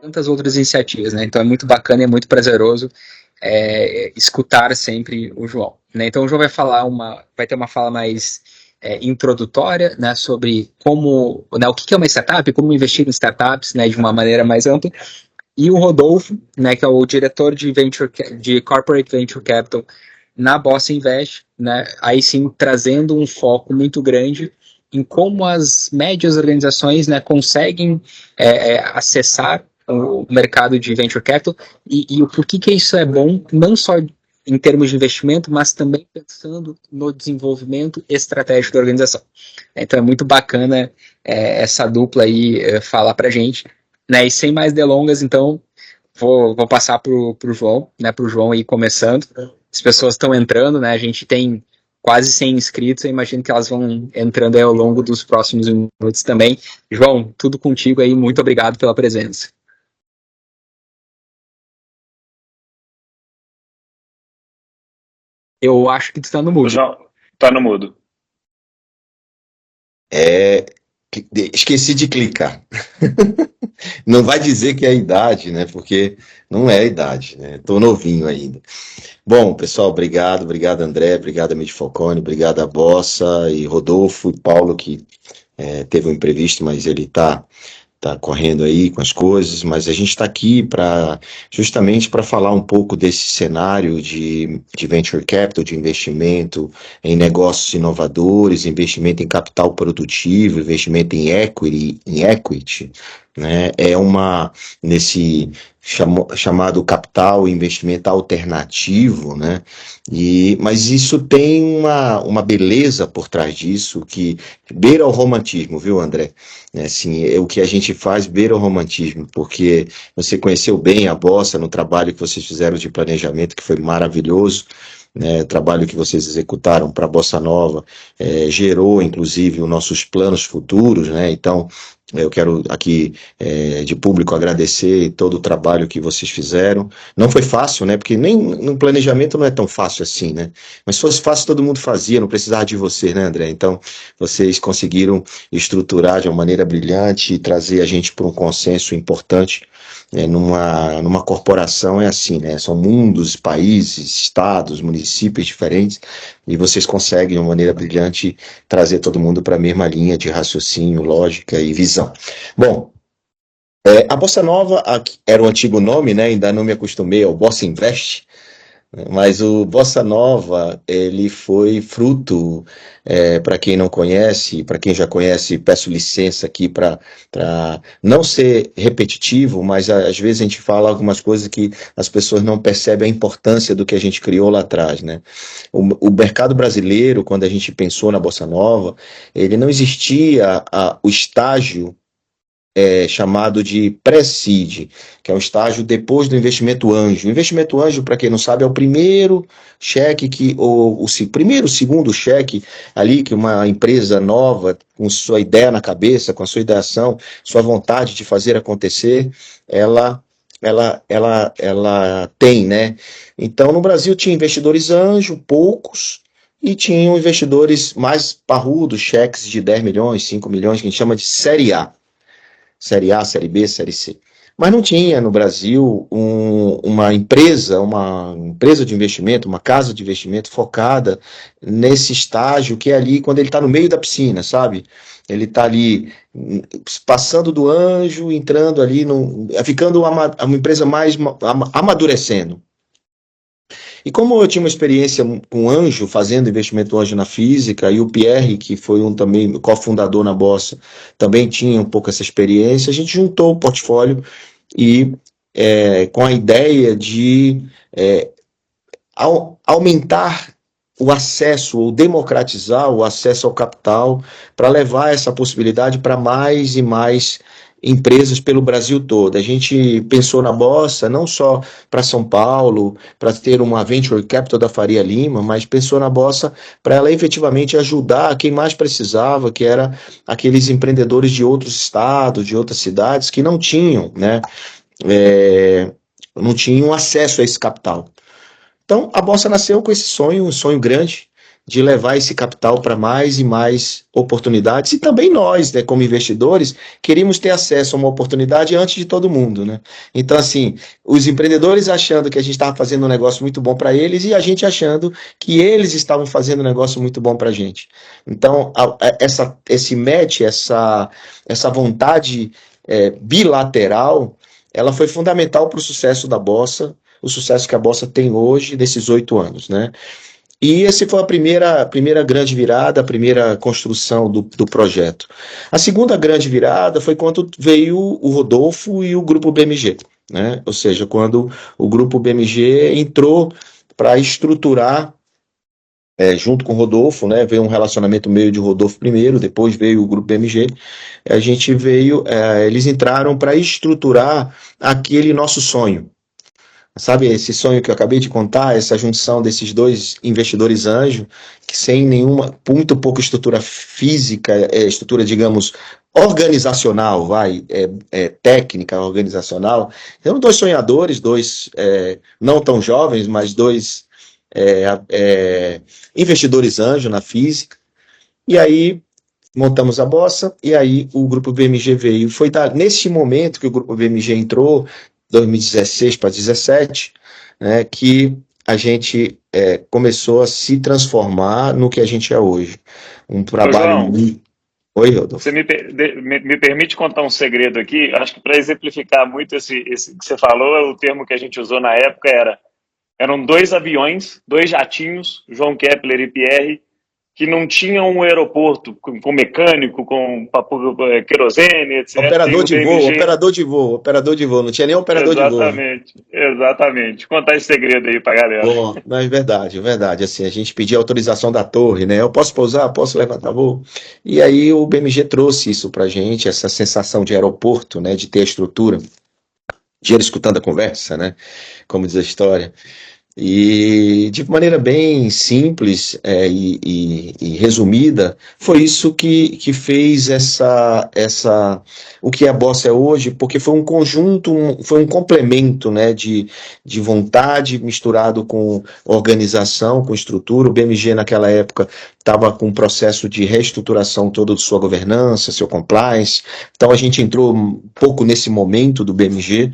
tantas outras iniciativas, né? Então é muito bacana e é muito prazeroso escutar sempre o João, né? Então o João vai ter uma fala mais introdutória, né, sobre como, né, o que é uma startup, como investir em startups, né, de uma maneira mais ampla. E o Rodolfo, né, que é o diretor de Corporate Venture Capital na Bossa Invest, né, aí sim trazendo um foco muito grande em como as médias organizações, né, conseguem acessar o mercado de venture capital e o porquê que isso é bom, não só em termos de investimento, mas também pensando no desenvolvimento estratégico da organização. Então é muito bacana essa dupla aí falar para gente, né? E sem mais delongas, então vou passar pro João, né? Pro João aí começando. As pessoas estão entrando, né? A gente tem quase 100 inscritos, eu imagino que elas vão entrando aí ao longo dos próximos minutos também. João, tudo contigo aí, muito obrigado pela presença. Eu acho que tu está no O mudo. João tá no mudo. É, esqueci de clicar. Não vai dizer que é a idade, né? Porque não é a idade, né? Tô novinho ainda. Bom, pessoal, obrigado André, obrigado Mídia Falcone, obrigado a Bossa e Rodolfo e Paulo que teve um imprevisto, mas ele tá correndo aí com as coisas, mas a gente está aqui justamente para falar um pouco desse cenário de venture capital, de investimento em negócios inovadores, investimento em capital produtivo, investimento em equity, né? Nesse chamado capital investimento alternativo, né? Mas isso tem uma beleza por trás disso que beira o romantismo, viu, André? Assim, o que a gente faz beira o romantismo, porque você conheceu bem a Bossa no trabalho que vocês fizeram de planejamento, que foi maravilhoso, né? O trabalho que vocês executaram para a Bossa Nova gerou, inclusive, os nossos planos futuros, né? Então, eu quero aqui, de público, agradecer todo o trabalho que vocês fizeram. Não foi fácil, né? Porque nem no planejamento não é tão fácil assim, né? Mas se fosse fácil, todo mundo fazia, não precisava de você, né, André? Então, vocês conseguiram estruturar de uma maneira brilhante e trazer a gente para um consenso importante. Numa corporação é assim, né? São mundos, países, estados, municípios diferentes, e vocês conseguem, de uma maneira brilhante, trazer todo mundo para a mesma linha de raciocínio, lógica e visão. Bom, a Bossa Nova era o antigo nome, né? Ainda não me acostumei ao Bossa Invest, mas o Bossa Nova, ele foi fruto, para quem não conhece, para quem já conhece, peço licença aqui para não ser repetitivo, mas às vezes a gente fala algumas coisas que as pessoas não percebem a importância do que a gente criou lá atrás, né? O mercado brasileiro, quando a gente pensou na Bossa Nova, ele não existia o estágio chamado de pré-seed, que é um estágio depois do investimento anjo. O investimento anjo, para quem não sabe, é o primeiro cheque primeiro, segundo cheque ali que uma empresa nova, com sua ideia na cabeça, com a sua ideação, sua vontade de fazer acontecer, ela tem, né? Então, no Brasil tinha investidores anjo, poucos, e tinham investidores mais parrudos, cheques de 10 milhões, 5 milhões, que a gente chama de série A. Série A, Série B, Série C. Mas não tinha no Brasil uma empresa de investimento, uma casa de investimento focada nesse estágio que é ali quando ele está no meio da piscina, sabe? Ele está ali passando do anjo, entrando ali, ficando uma empresa mais amadurecendo. E como eu tinha uma experiência com anjo, fazendo investimento anjo na física, e o Pierre, que foi também cofundador na Bossa, também tinha um pouco essa experiência, a gente juntou o portfólio e com a ideia de aumentar o acesso, ou democratizar o acesso ao capital, para levar essa possibilidade para mais e mais empresas pelo Brasil todo. A gente pensou na Bossa não só para São Paulo, para ter uma venture capital da Faria Lima, mas pensou na Bossa para ela efetivamente ajudar quem mais precisava, que era aqueles empreendedores de outros estados, de outras cidades que não tinham, né, não tinham acesso a esse capital. Então, a Bossa nasceu com esse sonho, um sonho grande, de levar esse capital para mais e mais oportunidades, e também nós, né, como investidores, queríamos ter acesso a uma oportunidade antes de todo mundo, né? Então, assim, os empreendedores achando que a gente estava fazendo um negócio muito bom para eles e a gente achando que eles estavam fazendo um negócio muito bom para a gente. Então, esse match, essa vontade bilateral, ela foi fundamental para o sucesso da Bossa, o sucesso que a Bossa tem hoje, desses 8 anos, né? E essa foi a primeira grande virada, a primeira construção do projeto. A segunda grande virada foi quando veio o Rodolfo e o Grupo BMG, né? Ou seja, quando o Grupo BMG entrou para estruturar, junto com o Rodolfo, né? Veio um relacionamento meio de Rodolfo primeiro, depois veio o Grupo BMG. A gente veio, eles entraram para estruturar aquele nosso sonho. Sabe, esse sonho que eu acabei de contar, essa junção desses dois investidores anjo, que sem nenhuma, muito pouca estrutura física, estrutura, digamos, organizacional, técnica, organizacional. Eram dois sonhadores, dois não tão jovens, mas dois investidores anjo na física. E aí montamos a Bossa, e aí o Grupo BMG veio. Foi nesse momento que o Grupo BMG entrou, 2016 para 2017, né, que a gente começou a se transformar no que a gente é hoje. Um trabalho... João, Oi, Rodolfo. você me permite contar um segredo aqui? Acho que para exemplificar muito esse que você falou, o termo que a gente usou na época eram dois aviões, dois jatinhos, João Kepler e Pierre, que não tinham um aeroporto com mecânico, com querosene, etc. Operador de voo, operador de voo, não tinha nem operador de voo. Exatamente. Contar esse segredo aí pra galera. Bom, mas é verdade, assim, a gente pedia autorização da torre, né, eu posso pousar, posso levantar voo, e aí o BMG trouxe isso pra gente, essa sensação de aeroporto, né, de ter a estrutura, dinheiro escutando a conversa, né, como diz a história. E de maneira bem simples e resumida, foi isso que fez o que a Bossa é hoje, porque foi um conjunto, foi um complemento, né, de vontade misturado com organização, com estrutura. O BMG naquela época estava com um processo de reestruturação toda de sua governança, seu compliance, então a gente entrou um pouco nesse momento do BMG,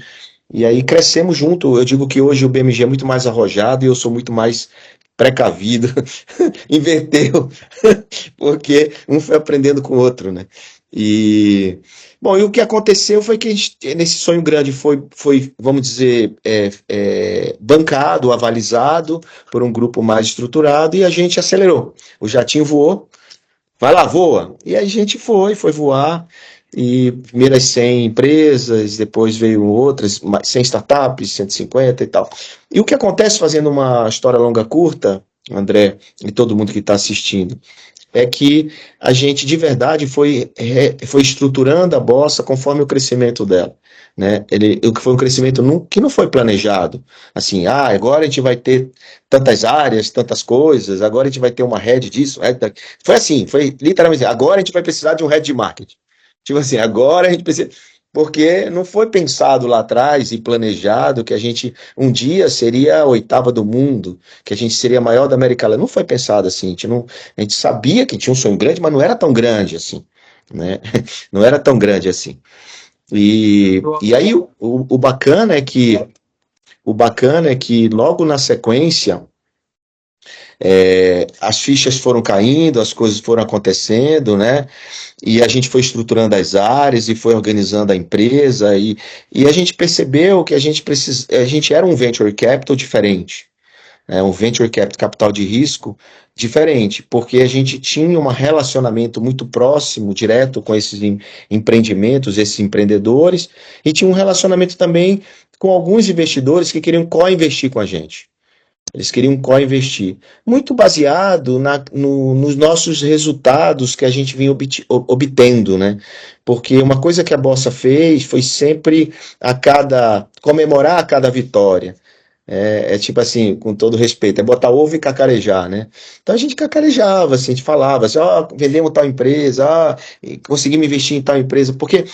e aí crescemos junto. Eu digo que hoje o BMG é muito mais arrojado e eu sou muito mais precavido. Inverteu, porque um foi aprendendo com o outro, né? Bom, e o que aconteceu foi que nesse sonho grande foi vamos dizer, bancado, avalizado por um grupo mais estruturado, e a gente acelerou. O jatinho voou, vai lá, voa. E a gente foi voar. E primeiras 100 empresas, depois veio outras, 100 startups, 150 e tal. E o que acontece, fazendo uma história longa curta, André, e todo mundo que está assistindo, é que a gente de verdade foi estruturando a Bossa conforme o crescimento dela, né? Foi um crescimento que não foi planejado, assim, agora a gente vai ter tantas áreas, tantas coisas, agora a gente vai ter uma head disso, foi assim, foi literalmente, agora a gente vai precisar de um head de marketing. Tipo assim, agora a gente precisa. Porque não foi pensado lá atrás e planejado que a gente um dia seria a oitava do mundo, que a gente seria a maior da América Latina. Não foi pensado assim. A gente sabia que tinha um sonho grande, mas não era tão grande assim, né? Não era tão grande assim. E aí o bacana é que logo na sequência as fichas foram caindo, as coisas foram acontecendo, né? E a gente foi estruturando as áreas e foi organizando a empresa, e a gente percebeu que a gente era um venture capital diferente, né? Um venture capital de risco diferente, porque a gente tinha um relacionamento muito próximo, direto com esses empreendimentos, esses empreendedores, e tinha um relacionamento também com alguns investidores que queriam co-investir com a gente. Eles queriam co-investir, muito baseado nos nossos resultados que a gente vinha obtendo, né? Porque uma coisa que a Bossa fez foi sempre comemorar a cada vitória. Tipo assim, com todo respeito, botar ovo e cacarejar, né? Então a gente cacarejava, assim, a gente falava assim, vendemos tal empresa, conseguimos investir em tal empresa, porque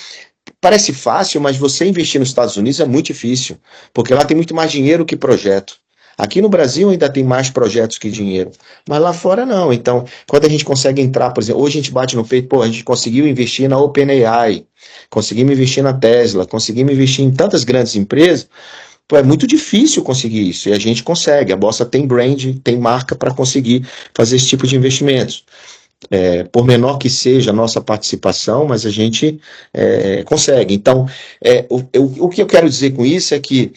parece fácil, mas você investir nos Estados Unidos é muito difícil, porque lá tem muito mais dinheiro que projeto. Aqui no Brasil ainda tem mais projetos que dinheiro, mas lá fora não. Então, quando a gente consegue entrar, por exemplo, hoje a gente bate no peito, pô, a gente conseguiu investir na OpenAI, conseguimos investir na Tesla, conseguimos investir em tantas grandes empresas. Pô, é muito difícil conseguir isso, e a gente consegue. A Bossa tem brand, tem marca para conseguir fazer esse tipo de investimentos. Por menor que seja a nossa participação, mas a gente consegue. Então, o que eu quero dizer com isso é que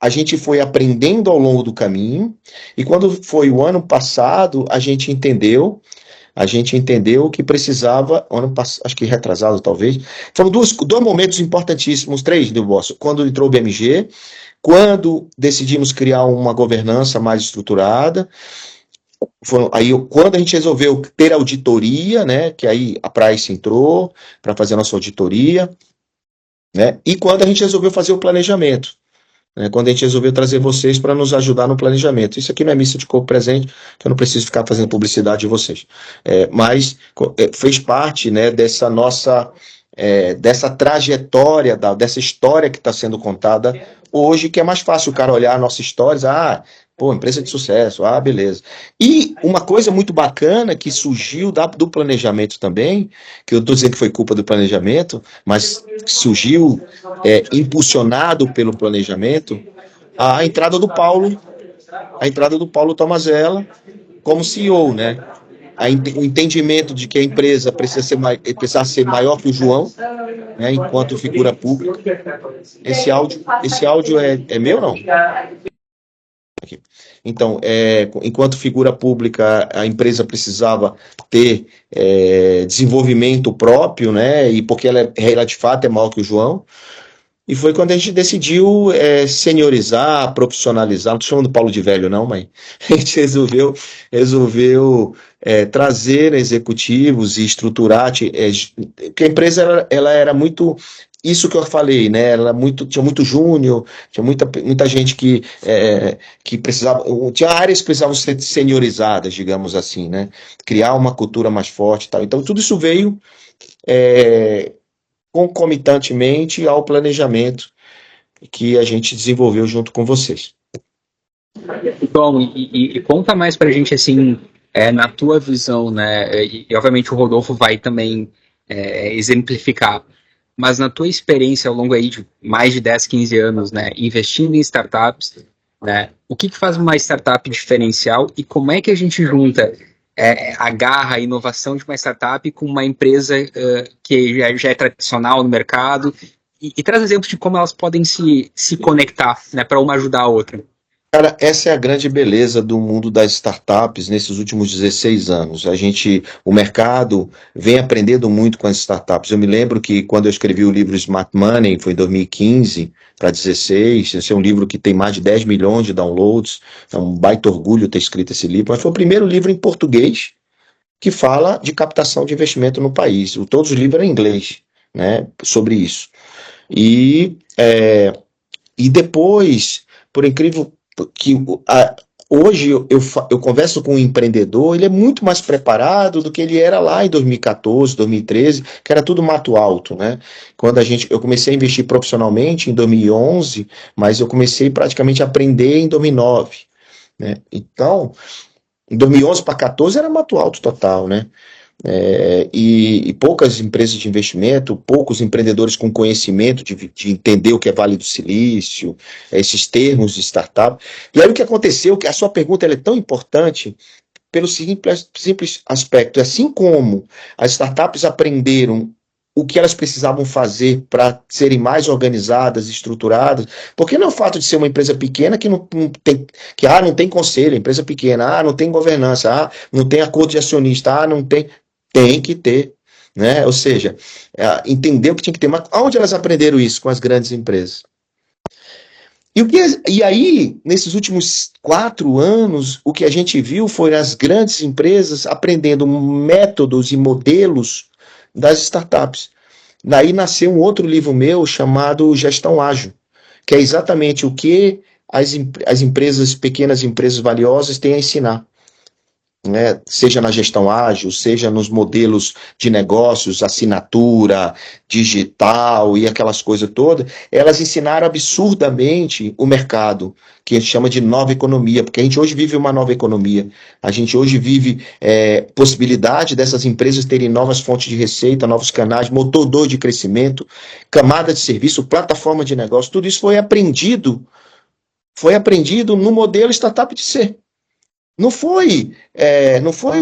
a gente foi aprendendo ao longo do caminho, e quando foi o ano passado, a gente entendeu que precisava, acho que retrasado talvez, foram dois momentos importantíssimos, três, do Bossa. Quando entrou o BMG, quando decidimos criar uma governança mais estruturada, aí quando a gente resolveu ter auditoria, né, que aí a Price entrou para fazer a nossa auditoria, né, e quando a gente resolveu fazer o planejamento, né, quando a gente resolveu trazer vocês para nos ajudar no planejamento. Isso aqui não é missa de corpo presente, que eu não preciso ficar fazendo publicidade de vocês. Mas fez parte, né, dessa nossa dessa trajetória, dessa história que está sendo contada hoje, que é mais fácil o cara olhar a nossa história, pô, empresa de sucesso, beleza. E uma coisa muito bacana que surgiu do planejamento também, que eu estou dizendo que foi culpa do planejamento, mas surgiu impulsionado pelo planejamento, a entrada do Paulo Tomazella como CEO, né? O entendimento de que a empresa precisa ser maior que o João, né, enquanto figura pública. Esse áudio é meu ou não? Aqui. Então, enquanto figura pública, a empresa precisava ter desenvolvimento próprio, né, e porque ela de fato é maior que o João. E foi quando a gente decidiu seniorizar, profissionalizar, não estou chamando Paulo de velho não, mas a gente resolveu trazer executivos e estruturar, porque a empresa ela era muito, isso que eu falei, né? Tinha muito júnior, tinha muita gente que precisava, tinha áreas que precisavam ser seniorizadas, digamos assim, né? Criar uma cultura mais forte e tal. Então tudo isso veio concomitantemente ao planejamento que a gente desenvolveu junto com vocês. Bom, e conta mais pra gente, assim, na tua visão, né, e obviamente o Rodolfo vai também exemplificar, mas na tua experiência ao longo aí de mais de 10, 15 anos, né, investindo em startups, né, o que faz uma startup diferencial e como é que a gente junta a garra, a inovação de uma startup com uma empresa que já é tradicional no mercado e traz exemplos de como elas podem se conectar, né, para uma ajudar a outra. Cara, essa é a grande beleza do mundo das startups nesses últimos 16 anos. O mercado vem aprendendo muito com as startups. Eu me lembro que quando eu escrevi o livro Smart Money, foi em 2015 para 16, esse é um livro que tem mais de 10 milhões de downloads, é um baita orgulho ter escrito esse livro, mas foi o primeiro livro em português que fala de captação de investimento no país. Todos os livros eram em inglês, né, sobre isso. E depois, por incrível que hoje eu converso com um empreendedor, ele é muito mais preparado do que ele era lá em 2014, 2013, que era tudo mato alto, né? Quando eu comecei a investir profissionalmente em 2011, mas eu comecei praticamente a aprender em 2009, né? Então, em 2011 para 2014 era mato alto total, né? E poucas empresas de investimento, poucos empreendedores com conhecimento de entender o que é Vale do Silício, esses termos de startup. E aí o que aconteceu, que a sua pergunta ela é tão importante pelo simples aspecto, assim como as startups aprenderam o que elas precisavam fazer para serem mais organizadas, estruturadas, porque não é o fato de ser uma empresa pequena que não tem conselho, empresa pequena, não tem governança, não tem acordo de acionista, não tem que ter, né? Ou seja, entendeu que tinha que ter, mas onde elas aprenderam isso? Com as grandes empresas. E aí, nesses últimos 4 anos, o que a gente viu foi as grandes empresas aprendendo métodos e modelos das startups. Daí nasceu um outro livro meu chamado Gestão Ágil, que é exatamente o que as empresas, pequenas empresas valiosas têm a ensinar. né, seja na gestão ágil, seja nos modelos de negócios, assinatura, digital e aquelas coisas todas, elas ensinaram absurdamente o mercado, que a gente chama de nova economia, porque a gente hoje vive uma nova economia, a gente hoje vive possibilidade dessas empresas terem novas fontes de receita, novos canais, motor de crescimento, camada de serviço, plataforma de negócio, tudo isso foi aprendido no modelo startup de ser. Não foi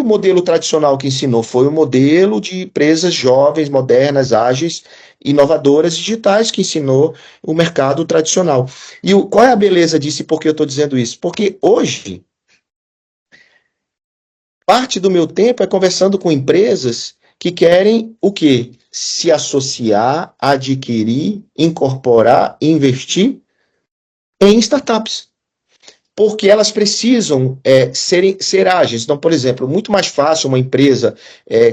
o modelo tradicional que ensinou, foi o modelo de empresas jovens, modernas, ágeis, inovadoras, digitais que ensinou o mercado tradicional. E qual é a beleza disso e por que eu estou dizendo isso? Porque hoje, parte do meu tempo é conversando com empresas que querem o quê? Se associar, adquirir, incorporar, investir em startups. Porque elas precisam ser ágeis. Então, por exemplo, muito mais fácil uma empresa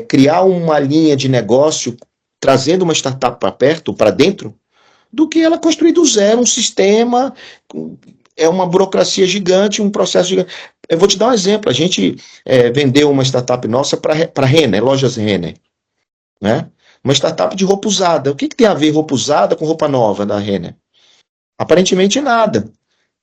criar uma linha de negócio trazendo uma startup para perto, para dentro, do que ela construir do zero um sistema, uma burocracia gigante, um processo gigante. Eu vou te dar um exemplo. A gente vendeu uma startup nossa para Renner, lojas Renner, né? Uma startup de roupa usada. O que tem a ver roupa usada com roupa nova da Renner? Aparentemente nada.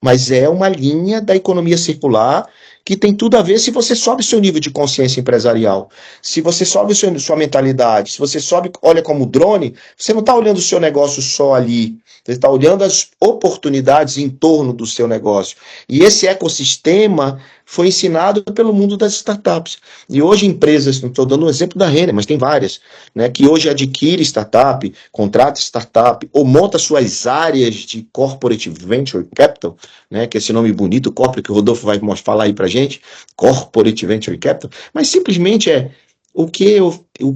Mas é uma linha da economia circular que tem tudo a ver se você sobe seu nível de consciência empresarial, se você sobe sua mentalidade, se você sobe, olha como drone, você não está olhando o seu negócio só ali, você está olhando as oportunidades em torno do seu negócio. E esse ecossistema foi ensinado pelo mundo das startups. E hoje empresas, não estou dando um exemplo da Renner, mas tem várias, né, que hoje adquire startup, contrata startup, ou monta suas áreas de corporate venture capital, né, que é esse nome bonito, corporate, que o Rodolfo vai falar aí pra gente, corporate venture capital, mas simplesmente o que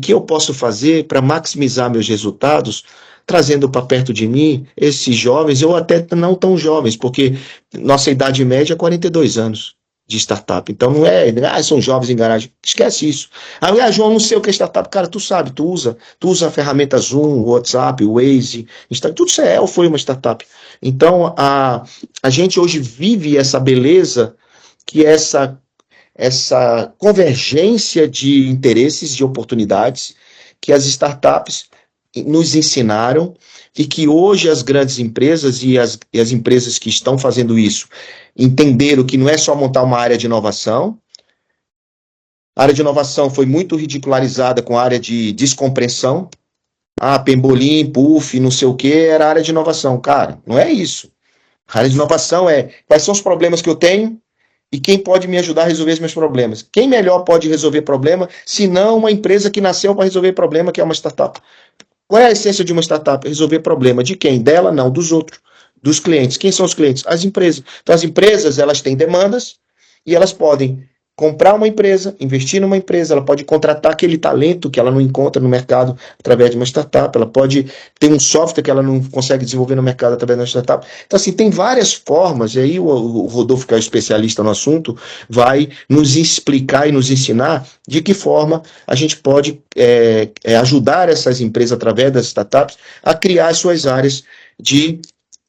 eu posso fazer para maximizar meus resultados, trazendo para perto de mim esses jovens, ou até não tão jovens, porque nossa idade média é 42 anos de startup. Então não são jovens em garagem. Esquece isso. João, não sei o que é startup. Cara, tu sabe, tu usa a ferramenta Zoom, WhatsApp, Waze, Instagram, tudo isso ou foi uma startup. Então a gente hoje vive essa beleza, que é essa convergência de interesses, de oportunidades, que as startups nos ensinaram e que hoje as grandes empresas e as empresas que estão fazendo isso entenderam que não é só montar uma área de inovação. A área de inovação foi muito ridicularizada com a área de descompressão. Pembolim, puff, não sei o que, era a área de inovação. Cara, não é isso. A área de inovação é quais são os problemas que eu tenho e quem pode me ajudar a resolver os meus problemas. Quem melhor pode resolver problema, se não uma empresa que nasceu para resolver problema, que é uma startup. Qual é a essência de uma startup? Resolver problema. De quem? Dela? Não, dos outros. Dos clientes. Quem são os clientes? As empresas. Então, as empresas, elas têm demandas e elas podem comprar uma empresa, investir numa empresa, ela pode contratar aquele talento que ela não encontra no mercado através de uma startup, ela pode ter um software que ela não consegue desenvolver no mercado através de uma startup. Então, assim, tem várias formas, e aí o Rodolfo, que é o especialista no assunto, vai nos explicar e nos ensinar de que forma a gente pode ajudar essas empresas, através das startups, a criar as suas áreas de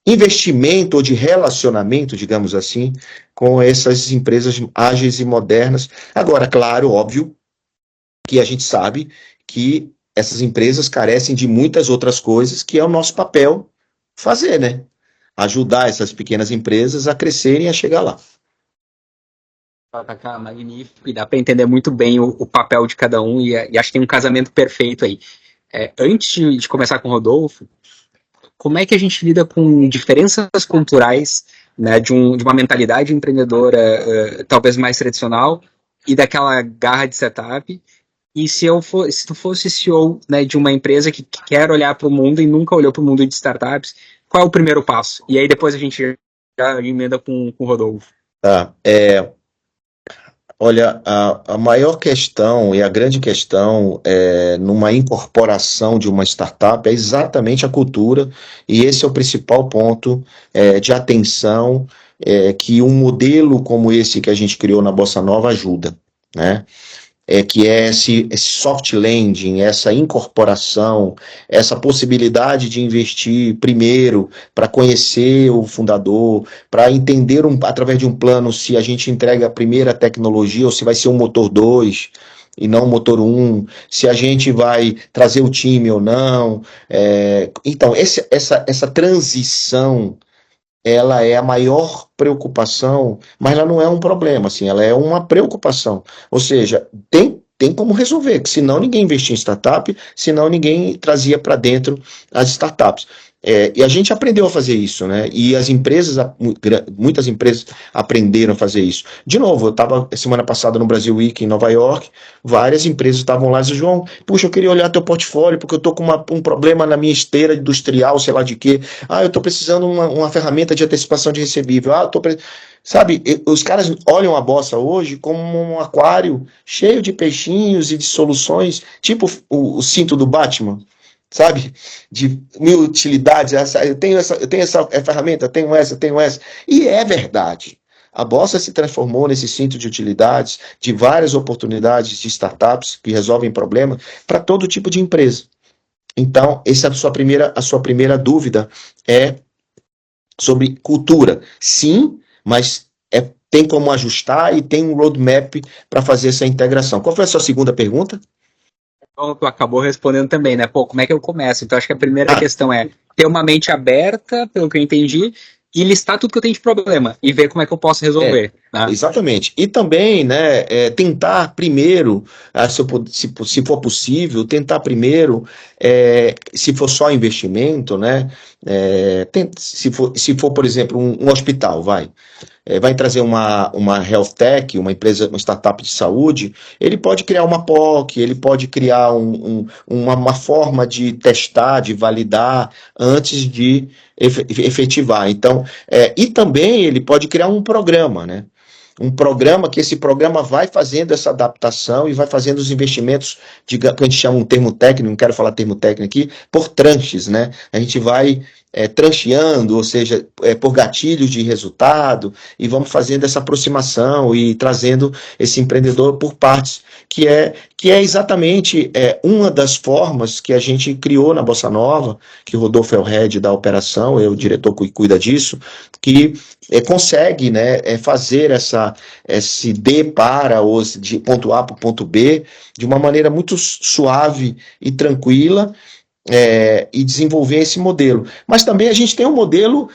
investimento ou de relacionamento, digamos assim, com essas empresas ágeis e modernas. Agora, claro, óbvio, que a gente sabe que essas empresas carecem de muitas outras coisas, que é o nosso papel fazer, né? Ajudar essas pequenas empresas a crescerem e a chegar lá. Magnífico, e dá para entender muito bem o papel de cada um, e acho que tem um casamento perfeito aí. Antes de começar com o Rodolfo, como é que a gente lida com diferenças culturais, né, de uma mentalidade empreendedora talvez mais tradicional e daquela garra de setup? E se tu fosse CEO, né, de uma empresa que quer olhar para o mundo e nunca olhou para o mundo de startups, qual é o primeiro passo? E aí depois a gente já emenda com o Rodolfo. Olha, a maior questão e a grande questão numa incorporação de uma startup é exatamente a cultura, e esse é o principal ponto de atenção que um modelo como esse que a gente criou na Bossa Nova ajuda, né? que é esse soft landing, essa incorporação, essa possibilidade de investir primeiro para conhecer o fundador, para entender através de um plano se a gente entrega a primeira tecnologia ou se vai ser um motor 2 e não um motor 1, se a gente vai trazer o time ou não. Então, essa transição ela é a maior preocupação, mas ela não é um problema, assim, ela é uma preocupação. Ou seja, tem como resolver, que senão ninguém investia em startup, senão ninguém trazia para dentro as startups. E a gente aprendeu a fazer isso, né? E as empresas, muitas empresas aprenderam a fazer isso. De novo, eu estava semana passada no Brasil Week em Nova York, várias empresas estavam lá e disseram, João, puxa, eu queria olhar teu portfólio, porque eu estou com um problema na minha esteira industrial, sei lá de quê. Eu estou precisando de uma ferramenta de antecipação de recebível. Sabe, os caras olham a Bossa hoje como um aquário cheio de peixinhos e de soluções, tipo o cinto do Batman, sabe? De mil utilidades. Eu tenho essa ferramenta, eu tenho essa. E é verdade. A Bossa se transformou nesse cinto de utilidades, de várias oportunidades de startups que resolvem problemas para todo tipo de empresa. Então, essa é a sua primeira dúvida é sobre cultura. Sim, mas tem como ajustar e tem um roadmap para fazer essa integração. Qual foi a sua segunda pergunta? Então, tu acabou respondendo também, né? Pô, como é que eu começo? Então, acho que a primeira questão é ter uma mente aberta, pelo que eu entendi, e listar tudo que eu tenho de problema e ver como é que eu posso resolver. Né? Exatamente. E também, né, tentar primeiro, se for possível, tentar primeiro, se for só investimento, né, se for, por exemplo, um hospital, vai trazer uma health tech, uma empresa, uma startup de saúde, ele pode criar uma POC, ele pode criar uma forma de testar, de validar antes de efetivar. Então, e também ele pode criar um programa, né? Um programa que esse programa vai fazendo essa adaptação e vai fazendo os investimentos, que a gente chama um termo técnico, não quero falar termo técnico aqui, por tranches, né? A gente vai trancheando, ou seja, por gatilhos de resultado, e vamos fazendo essa aproximação e trazendo esse empreendedor por partes, que é exatamente uma das formas que a gente criou na Bossa Nova, que o Rodolfo é o head da operação, é o diretor que cuida disso, que consegue, né, fazer esse D para de ponto A para o ponto B de uma maneira muito suave e tranquila, e desenvolver esse modelo. Mas também a gente tem um modelo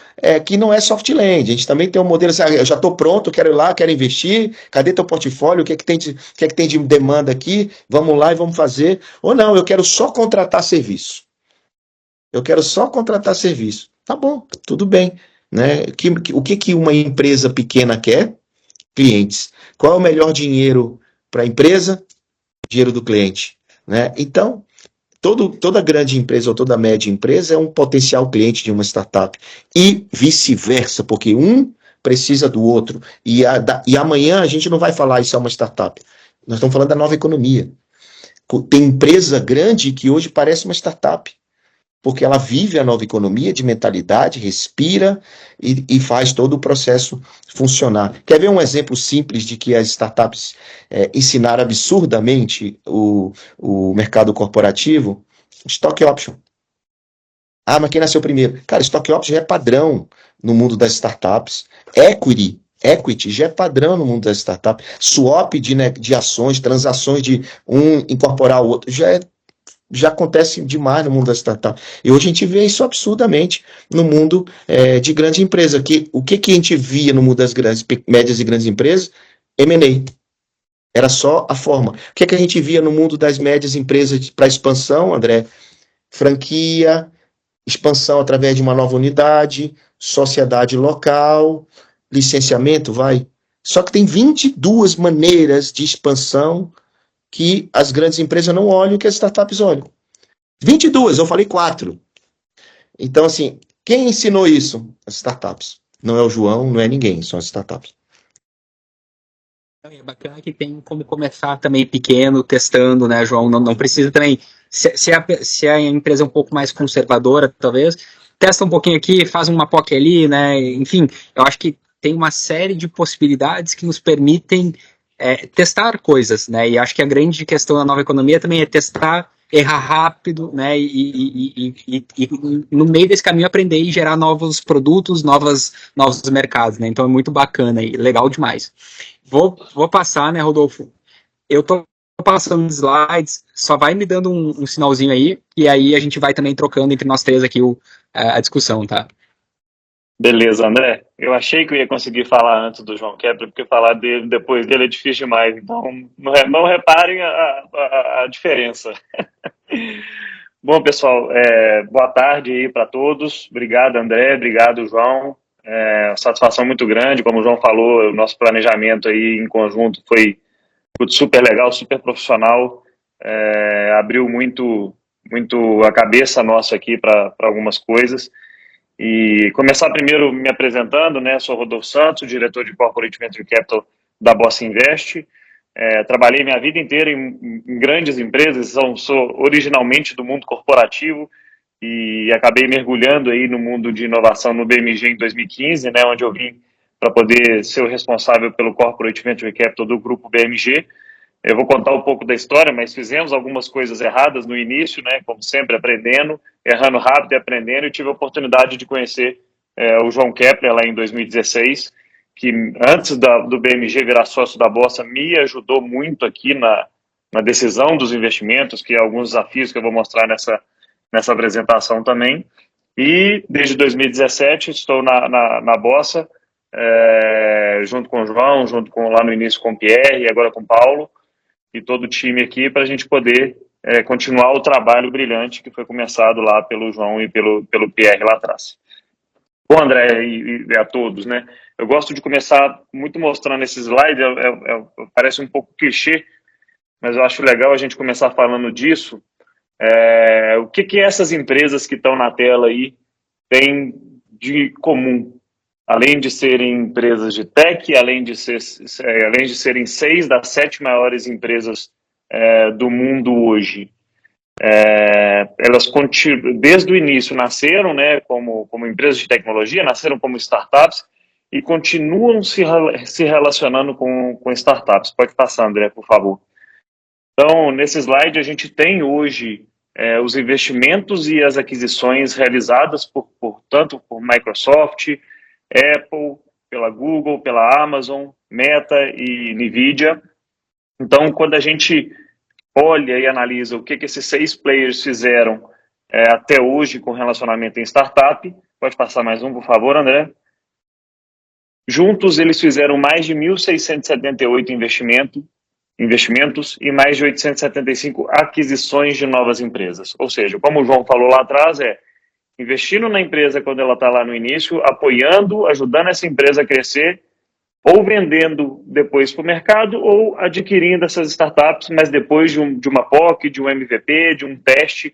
que não é soft land, a gente também tem um modelo assim, eu já estou pronto, quero ir lá, quero investir, cadê teu portfólio, o que é que tem de demanda aqui, vamos lá e vamos fazer, ou não, eu quero só contratar serviço. Tá bom, tudo bem. Né? O que uma empresa pequena quer? Clientes. Qual é o melhor dinheiro para a empresa? Dinheiro do cliente. Né? Então, toda grande empresa ou toda média empresa é um potencial cliente de uma startup. E vice-versa, porque um precisa do outro. E amanhã a gente não vai falar isso é uma startup. Nós estamos falando da nova economia. Tem empresa grande que hoje parece uma startup, porque ela vive a nova economia de mentalidade, respira e faz todo o processo funcionar. Quer ver um exemplo simples de que as startups ensinaram absurdamente o mercado corporativo? Stock option. Mas quem nasceu primeiro? Cara, stock option já é padrão no mundo das startups. Equity já é padrão no mundo das startups. Swap de ações, transações de um incorporar o outro, já acontece demais no mundo da startup. E hoje a gente vê isso absurdamente no mundo de grande empresa. O que a gente via no mundo das médias e grandes empresas? M&A. Era só a forma. O que a gente via no mundo das médias empresas para expansão, André? Franquia, expansão através de uma nova unidade, sociedade local, licenciamento, vai. Só que tem 22 maneiras de expansão que as grandes empresas não olham, que as startups olham. 22, eu falei 4. Então, assim, quem ensinou isso? As startups. Não é o João, não é ninguém, são as startups. É bacana que tem como começar também pequeno, testando, né, João? Não precisa também... Se a empresa é um pouco mais conservadora, talvez, testa um pouquinho aqui, faz uma POC ali, né? Enfim, eu acho que tem uma série de possibilidades que nos permitem testar coisas, né? E acho que a grande questão da nova economia também é testar, errar rápido, né? E no meio desse caminho aprender e gerar novos produtos, novos mercados, né? Então é muito bacana e legal demais. Vou passar, né, Rodolfo? Eu tô passando os slides, só vai me dando um sinalzinho aí, e aí a gente vai também trocando entre nós três aqui a discussão, tá? Beleza, André. Eu achei que eu ia conseguir falar antes do João Kepler, porque falar dele depois dele é difícil demais. Então, não reparem a diferença. Bom, pessoal, boa tarde aí para todos. Obrigado, André. Obrigado, João. Satisfação muito grande. Como o João falou, o nosso planejamento aí em conjunto foi super legal, super profissional. Abriu muito a cabeça nossa aqui para algumas coisas. E começar primeiro me apresentando, né? Sou Rodolfo Santos, diretor de Corporate Venture Capital da Bossa Invest. Trabalhei minha vida inteira em grandes empresas, sou originalmente do mundo corporativo e acabei mergulhando aí no mundo de inovação no BMG em 2015, né? Onde eu vim para poder ser o responsável pelo Corporate Venture Capital do grupo BMG. Eu vou contar um pouco da história, mas fizemos algumas coisas erradas no início, né? Como sempre, aprendendo, errando rápido e aprendendo. E tive a oportunidade de conhecer o João Kepler lá em 2016, que antes do BMG virar sócio da Bossa, me ajudou muito aqui na decisão dos investimentos, que é alguns desafios que eu vou mostrar nessa apresentação também. E desde 2017 estou na Bossa, junto com o João, lá no início com o Pierre e agora com o Paulo, e todo o time aqui para a gente poder continuar o trabalho brilhante que foi começado lá pelo João e pelo Pierre lá atrás. Bom, André e a todos, né? Eu gosto de começar muito mostrando esse slide, parece um pouco clichê, mas eu acho legal a gente começar falando disso. O que essas empresas que estão na tela aí têm de comum? Além de serem empresas de tech, além de serem 6 das 7 maiores empresas do mundo hoje, elas desde o início nasceram, né, como empresas de tecnologia, nasceram como startups e continuam se relacionando com startups. Pode passar, André, por favor. Então, nesse slide a gente tem hoje os investimentos e as aquisições realizadas tanto por Microsoft, Apple, pela Google, pela Amazon, Meta e Nvidia. Então, quando a gente olha e analisa o que esses 6 players fizeram até hoje com relacionamento em startup, pode passar mais um, por favor, André. Juntos, eles fizeram mais de 1.678 investimentos e mais de 875 aquisições de novas empresas. Ou seja, como o João falou lá atrás, investindo na empresa quando ela está lá no início, apoiando, ajudando essa empresa a crescer, ou vendendo depois para o mercado, ou adquirindo essas startups, mas depois de uma POC, de um MVP, de um teste,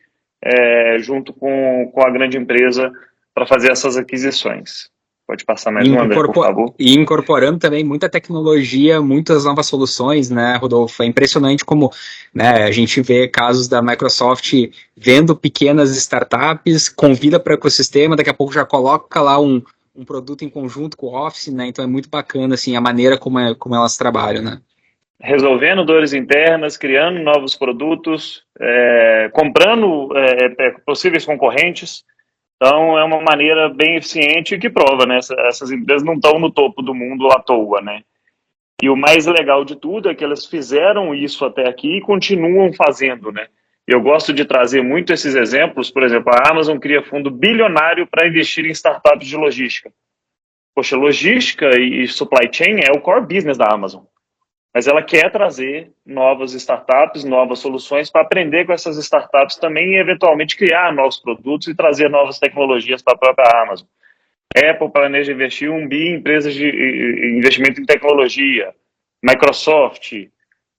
junto com a grande empresa para fazer essas aquisições. Pode passar mais um, André, por favor. E incorporando também muita tecnologia, muitas novas soluções, né, Rodolfo? É impressionante como, né, a gente vê casos da Microsoft vendo pequenas startups, convida para o ecossistema, daqui a pouco já coloca lá um produto em conjunto com o Office, né? Então é muito bacana, assim, a maneira como elas trabalham, né? Resolvendo dores internas, criando novos produtos, comprando possíveis concorrentes. Então, é uma maneira bem eficiente que prova, né? Essas empresas não estão no topo do mundo à toa, né? E o mais legal de tudo é que elas fizeram isso até aqui e continuam fazendo, né? Eu gosto de trazer muito esses exemplos. Por exemplo, a Amazon cria fundo bilionário para investir em startups de logística. Poxa, logística e supply chain é o core business da Amazon. Mas ela quer trazer novas startups, novas soluções para aprender com essas startups também e eventualmente criar novos produtos e trazer novas tecnologias para a própria Amazon. Apple planeja investir 1 bi em empresas de investimento em tecnologia. Microsoft,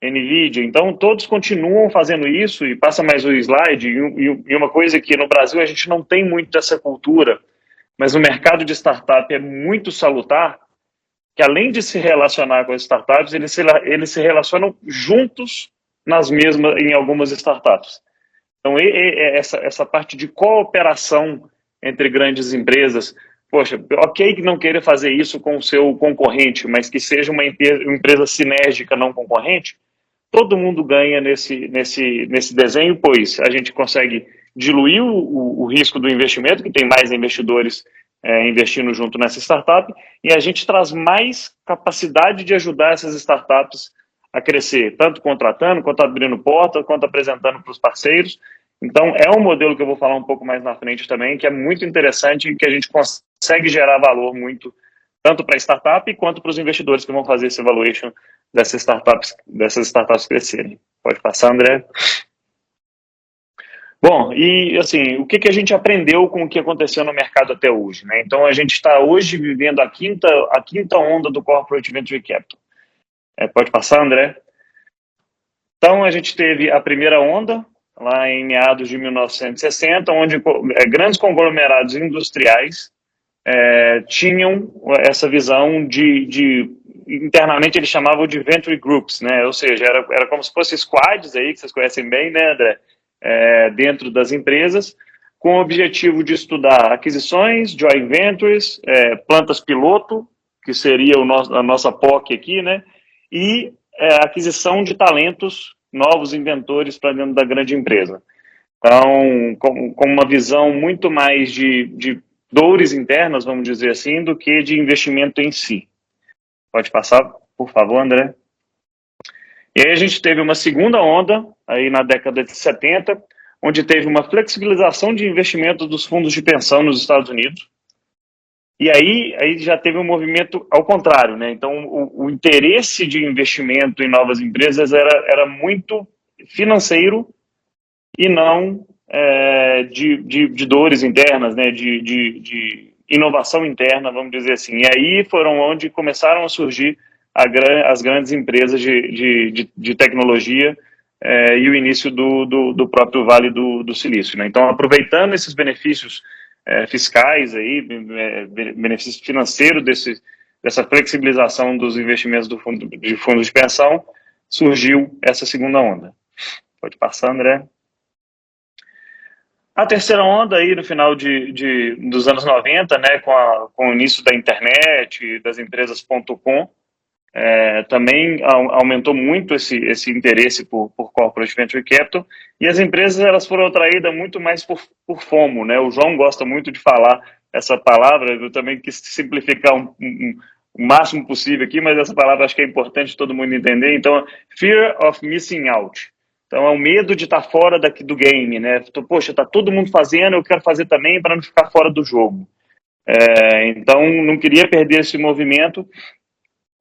Nvidia. Então, todos continuam fazendo isso e passa mais o slide. E uma coisa que no Brasil a gente não tem muito dessa cultura, mas no mercado de startup é muito salutar, que além de se relacionar com as startups, eles se relacionam juntos em algumas startups. Então, essa parte de cooperação entre grandes empresas, poxa, ok que não queira fazer isso com o seu concorrente, mas que seja uma empresa sinérgica, não concorrente, todo mundo ganha nesse desenho, pois a gente consegue diluir o risco do investimento, que tem mais investidores investindo junto nessa startup, e a gente traz mais capacidade de ajudar essas startups a crescer, tanto contratando, quanto abrindo porta, quanto apresentando para os parceiros. Então, é um modelo que eu vou falar um pouco mais na frente também, que é muito interessante e que a gente consegue gerar valor muito, tanto para a startup quanto para os investidores que vão fazer esse valuation dessas startups crescerem. Pode passar, André. Bom, e assim, o que a gente aprendeu com o que aconteceu no mercado até hoje, né? Então, a gente está hoje vivendo a quinta onda do Corporate Venture Capital. Pode passar, André. Então, a gente teve a primeira onda, lá em meados de 1960, onde grandes conglomerados industriais tinham essa visão internamente eles chamavam de venture groups, né? Ou seja, era como se fossem squads aí, que vocês conhecem bem, né, André? Dentro das empresas, com o objetivo de estudar aquisições, joint ventures, plantas piloto, que seria a nossa POC aqui, né? E aquisição de talentos, novos inventores para dentro da grande empresa. Então, com uma visão muito mais de dores internas, vamos dizer assim, do que de investimento em si. Pode passar, por favor, André. E aí a gente teve uma segunda onda, aí na década de 70, onde teve uma flexibilização de investimento dos fundos de pensão nos Estados Unidos. E aí já teve um movimento ao contrário, né? Então, o interesse de investimento em novas empresas era muito financeiro e não de dores internas, né? De inovação interna, vamos dizer assim. E aí foram onde começaram a surgir as grandes empresas de tecnologia e o início do próprio Vale do Silício, né? Então, aproveitando esses benefícios fiscais, aí, benefício financeiro dessa flexibilização dos investimentos de fundos de pensão, surgiu essa segunda onda. Pode passar, André. A terceira onda aí no final dos anos 90, né, com o início da internet, das empresas .com, também aumentou muito esse interesse por corporate venture capital, e as empresas elas foram atraídas muito mais por FOMO, né? O João gosta muito de falar essa palavra, eu também quis simplificar o máximo possível aqui, mas essa palavra acho que é importante todo mundo entender. Então, fear of missing out. Então, é o medo de estar fora do game, né? Poxa, tá todo mundo fazendo, eu quero fazer também para não ficar fora do jogo. Então, não queria perder esse movimento.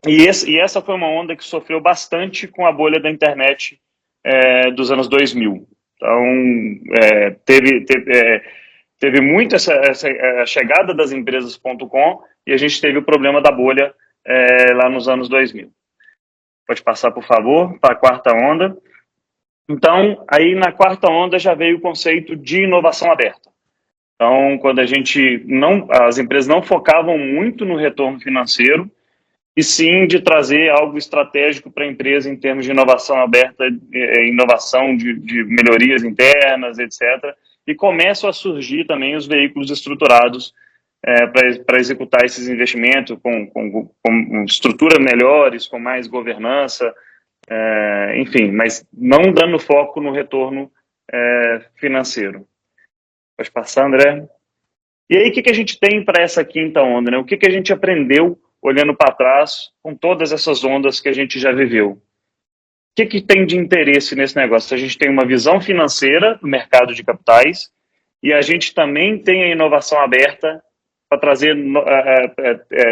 E essa foi uma onda que sofreu bastante com a bolha da internet dos anos 2000. Então, teve muito a chegada das empresas .com e a gente teve o problema da bolha lá nos anos 2000. Pode passar, por favor, para a quarta onda. Então, aí na quarta onda já veio o conceito de inovação aberta. Então, quando as empresas não focavam muito no retorno financeiro, e sim de trazer algo estratégico para a empresa em termos de inovação aberta, inovação de melhorias internas, etc. E começam a surgir também os veículos estruturados para executar esses investimentos com estruturas melhores, com mais governança, enfim, mas não dando foco no retorno financeiro. Pode passar, André? E aí, o que a gente tem para essa quinta onda, né? O que a gente aprendeu olhando para trás com todas essas ondas que a gente já viveu? O que tem de interesse nesse negócio? A gente tem uma visão financeira do mercado de capitais e a gente também tem a inovação aberta para trazer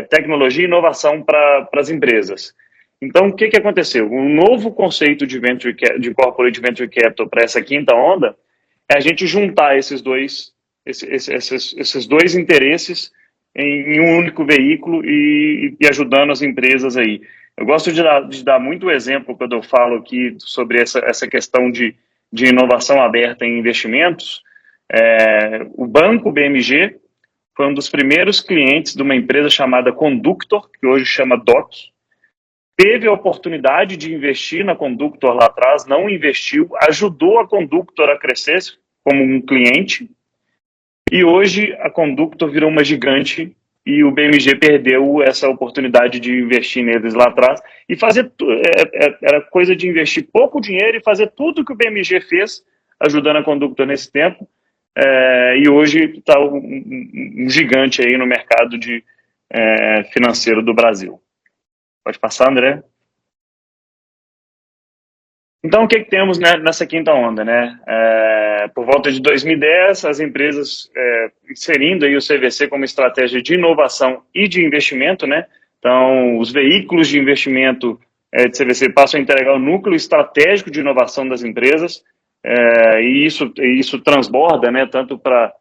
tecnologia e inovação para as empresas. Então, o que aconteceu? Um novo conceito de corporate venture capital para essa quinta onda é a gente juntar esses dois interesses em um único veículo e ajudando as empresas aí. Eu gosto de dar muito exemplo quando eu falo aqui sobre essa questão de inovação aberta em investimentos. O banco BMG foi um dos primeiros clientes de uma empresa chamada Conductor, que hoje chama DOC. Teve a oportunidade de investir na Conductor lá atrás, não investiu, ajudou a Conductor a crescer como um cliente, e hoje a Conductor virou uma gigante e o BMG perdeu essa oportunidade de investir neles lá atrás e fazer era coisa de investir pouco dinheiro e fazer tudo que o BMG fez, ajudando a Conductor nesse tempo, e hoje está um gigante aí no mercado financeiro do Brasil. Pode passar, André? Então, o que temos, né, nessa quinta onda, né? Por volta de 2010, as empresas inserindo aí o CVC como estratégia de inovação e de investimento, né? Então, os veículos de investimento de CVC passam a entregar o núcleo estratégico de inovação das empresas, e isso transborda, né, tanto para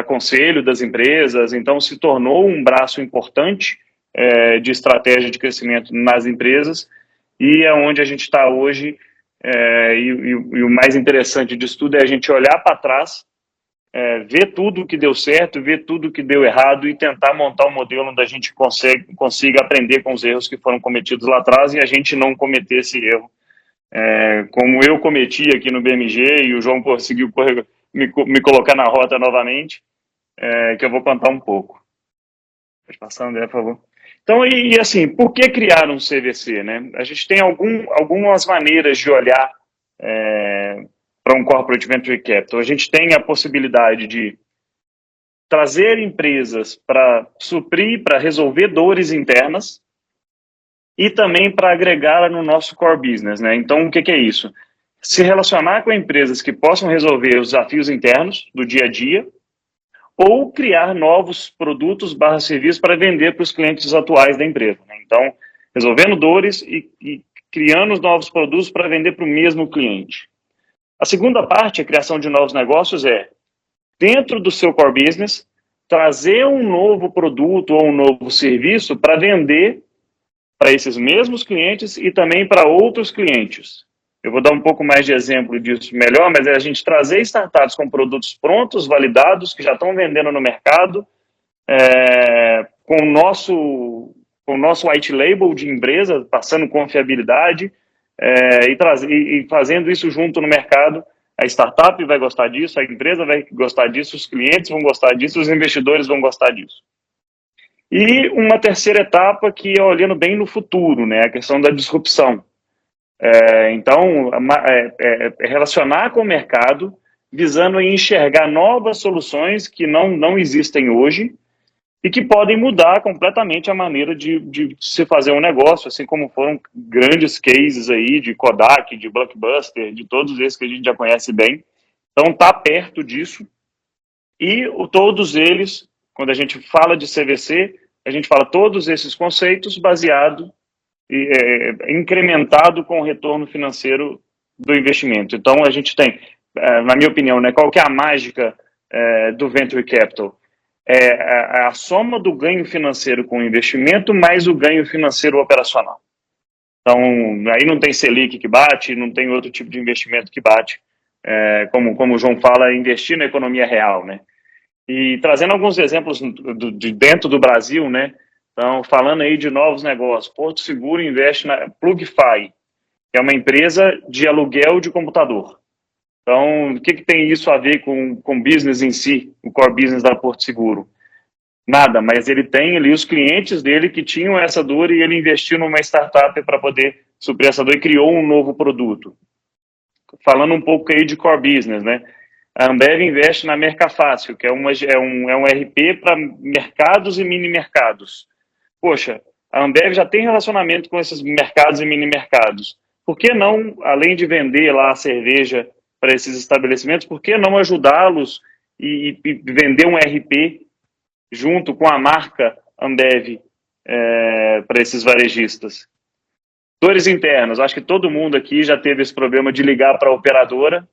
conselho das empresas, então se tornou um braço importante de estratégia de crescimento nas empresas, e é onde a gente está hoje. E o mais interessante disso tudo é a gente olhar para trás, ver tudo que deu certo, ver tudo que deu errado e tentar montar um modelo onde a gente consiga aprender com os erros que foram cometidos lá atrás e a gente não cometer esse erro. Como eu cometi aqui no BMG e o João conseguiu me colocar na rota novamente, que eu vou contar um pouco. Pode passar, André, por favor. Então, assim, por que criar um CVC, né? A gente tem algumas maneiras de olhar para um Corporate Venture Capital. A gente tem a possibilidade de trazer empresas para suprir, para resolver dores internas e também para agregar no nosso core business, né? Então, o que é isso? Se relacionar com empresas que possam resolver os desafios internos do dia a dia ou criar novos produtos / serviços para vender para os clientes atuais da empresa, né? Então, resolvendo dores e criando os novos produtos para vender para o mesmo cliente. A segunda parte, a criação de novos negócios, dentro do seu core business, trazer um novo produto ou um novo serviço para vender para esses mesmos clientes e também para outros clientes. Eu vou dar um pouco mais de exemplo disso melhor, mas é a gente trazer startups com produtos prontos, validados, que já estão vendendo no mercado, com o nosso white label de empresa, passando confiabilidade, e fazendo isso junto no mercado. A startup vai gostar disso, a empresa vai gostar disso, os clientes vão gostar disso, os investidores vão gostar disso. E uma terceira etapa que é olhando bem no futuro, né, a questão da disrupção. Então, relacionar com o mercado, visando enxergar novas soluções que não existem hoje e que podem mudar completamente a maneira de se fazer um negócio, assim como foram grandes cases aí de Kodak, de Blockbuster, de todos esses que a gente já conhece bem. Então, está perto disso. E todos eles, quando a gente fala de CVC, a gente fala todos esses conceitos baseado incrementado com o retorno financeiro do investimento. Então, a gente tem, na minha opinião, né, qual que é a mágica do Venture Capital? A soma do ganho financeiro com o investimento mais o ganho financeiro operacional. Então, aí não tem Selic que bate, não tem outro tipo de investimento que bate, como o João fala, investir na economia real, né? E trazendo alguns exemplos de dentro do Brasil, né? Então, falando aí de novos negócios, Porto Seguro investe na Plugify, que é uma empresa de aluguel de computador. Então, o que tem isso a ver com o business em si, o core business da Porto Seguro? Nada, mas ele tem ali os clientes dele que tinham essa dor e ele investiu numa startup para poder suprir essa dor e criou um novo produto. Falando um pouco aí de core business, né? A Ambev investe na Mercafácil, que é um RP para mercados e mini mercados. Poxa, a Ambev já tem relacionamento com esses mercados e mini mercados. Por que não, além de vender lá a cerveja para esses estabelecimentos, por que não ajudá-los e vender um RP junto com a marca Ambev para esses varejistas? Dores internas. Acho que todo mundo aqui já teve esse problema de ligar para a operadora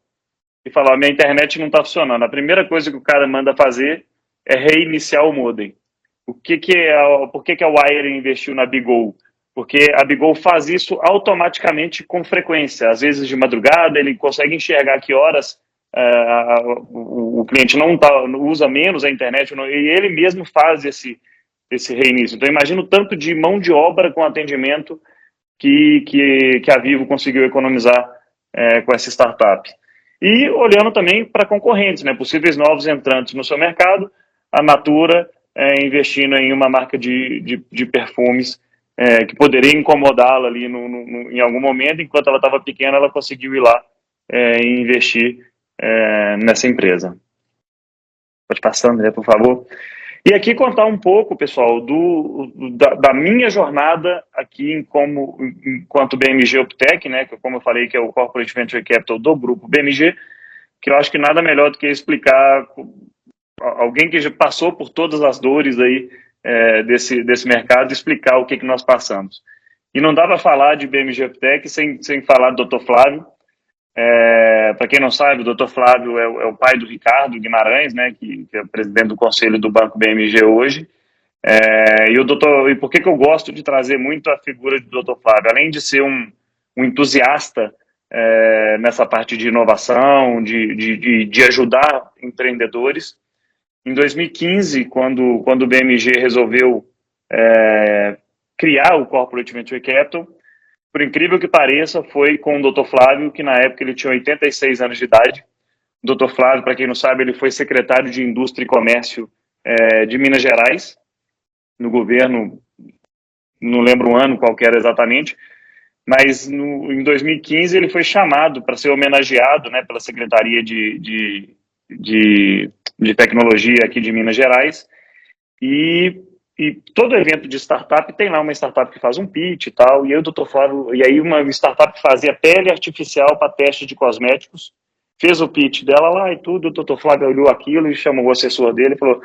e falar, minha internet não está funcionando. A primeira coisa que o cara manda fazer é reiniciar o modem. Por que a Wire investiu na Bigol? Porque a Bigol faz isso automaticamente com frequência. Às vezes de madrugada, ele consegue enxergar que horas o cliente não usa menos a internet, e ele mesmo faz esse reinício. Então, imagina o tanto de mão de obra com atendimento que a Vivo conseguiu economizar com essa startup. E olhando também para concorrentes, né, possíveis novos entrantes no seu mercado, a Natura investindo em uma marca de perfumes que poderia incomodá-la ali em algum momento. Enquanto ela estava pequena, ela conseguiu ir lá e investir nessa empresa. Pode passar, André, por favor. E aqui contar um pouco, pessoal, da minha jornada aqui enquanto BMG Optec, né, que como eu falei, que é o Corporate Venture Capital do grupo BMG, que eu acho que nada melhor do que explicar alguém que já passou por todas as dores aí desse mercado, explicar o que nós passamos. E não dá para falar de BMG Optec sem falar do Dr. Flávio. Para quem não sabe, o Dr. Flávio é o pai do Ricardo Guimarães, né, que é o presidente do conselho do Banco BMG hoje. E por que eu gosto de trazer muito a figura do Dr. Flávio? Além de ser um entusiasta nessa parte de inovação, de ajudar empreendedores, em 2015, quando o BMG resolveu criar o Corporate Venture Capital, por incrível que pareça, foi com o Dr. Flávio, que na época ele tinha 86 anos de idade. O Dr. Flávio, para quem não sabe, ele foi secretário de Indústria e Comércio de Minas Gerais, no governo, não lembro o ano qual que era exatamente, mas em 2015 ele foi chamado para ser homenageado, né, pela Secretaria de Tecnologia aqui de Minas Gerais, e todo evento de startup tem lá uma startup que faz um pitch e tal, e aí o Dr. Flávio, e aí uma startup que fazia pele artificial para teste de cosméticos, fez o pitch dela lá e tudo, o Dr. Flávio olhou aquilo e chamou o assessor dele e falou,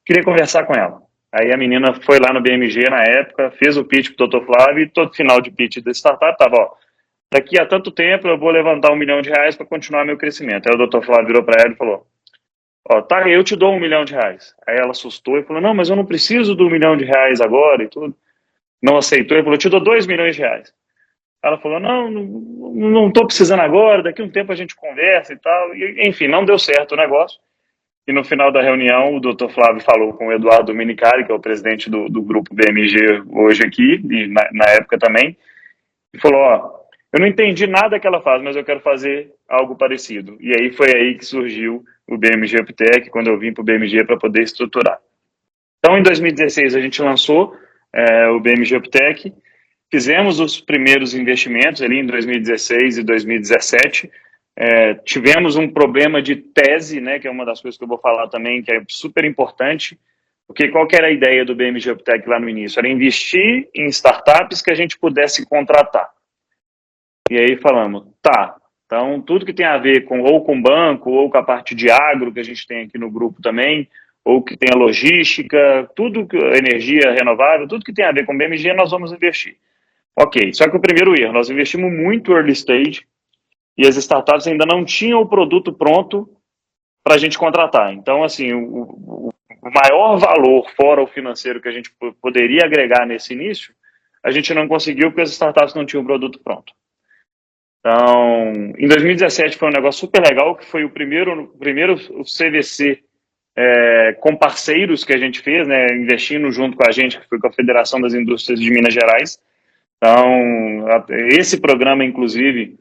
queria conversar com ela. Aí a menina foi lá no BMG na época, fez o pitch pro Dr. Flávio e todo final de pitch da startup tava, ó, daqui a tanto tempo eu vou levantar R$1 milhão para continuar meu crescimento. Aí o Dr. Flávio virou para ela e falou, ó, tá, eu te dou R$1 milhão. Aí ela assustou e falou, não, mas eu não preciso do R$1 milhão agora e tudo. Não aceitou, ele falou, te dou R$2 milhões. Ela falou, não tô precisando agora, daqui a um tempo a gente conversa e tal. E, enfim, não deu certo o negócio. E no final da reunião, o Dr. Flávio falou com o Eduardo Dominicali, que é o presidente do grupo BMG hoje aqui, e na época também, e falou, ó, eu não entendi nada que ela faz, mas eu quero fazer algo parecido. E aí foi aí que surgiu o BMG Optec, quando eu vim para o BMG para poder estruturar. Então, em 2016, a gente lançou o BMG Optec, fizemos os primeiros investimentos ali em 2016 e 2017, tivemos um problema de tese, né, que é uma das coisas que eu vou falar também, que é super importante, porque qual que era a ideia do BMG Optec lá no início? Era investir em startups que a gente pudesse contratar. E aí falamos, tá, então tudo que tem a ver ou com banco, ou com a parte de agro que a gente tem aqui no grupo também, ou que tem a logística, tudo, energia renovável, tudo que tem a ver com BMG, nós vamos investir. Ok, só que o primeiro erro, nós investimos muito early stage, e as startups ainda não tinham o produto pronto para a gente contratar. Então, assim, o maior valor fora o financeiro que a gente poderia agregar nesse início, a gente não conseguiu porque as startups não tinham o produto pronto. Então, em 2017 foi um negócio super legal, que foi o primeiro CVC com parceiros que a gente fez, né, investindo junto com a gente, que foi com a Federação das Indústrias de Minas Gerais. Então, esse programa, inclusive,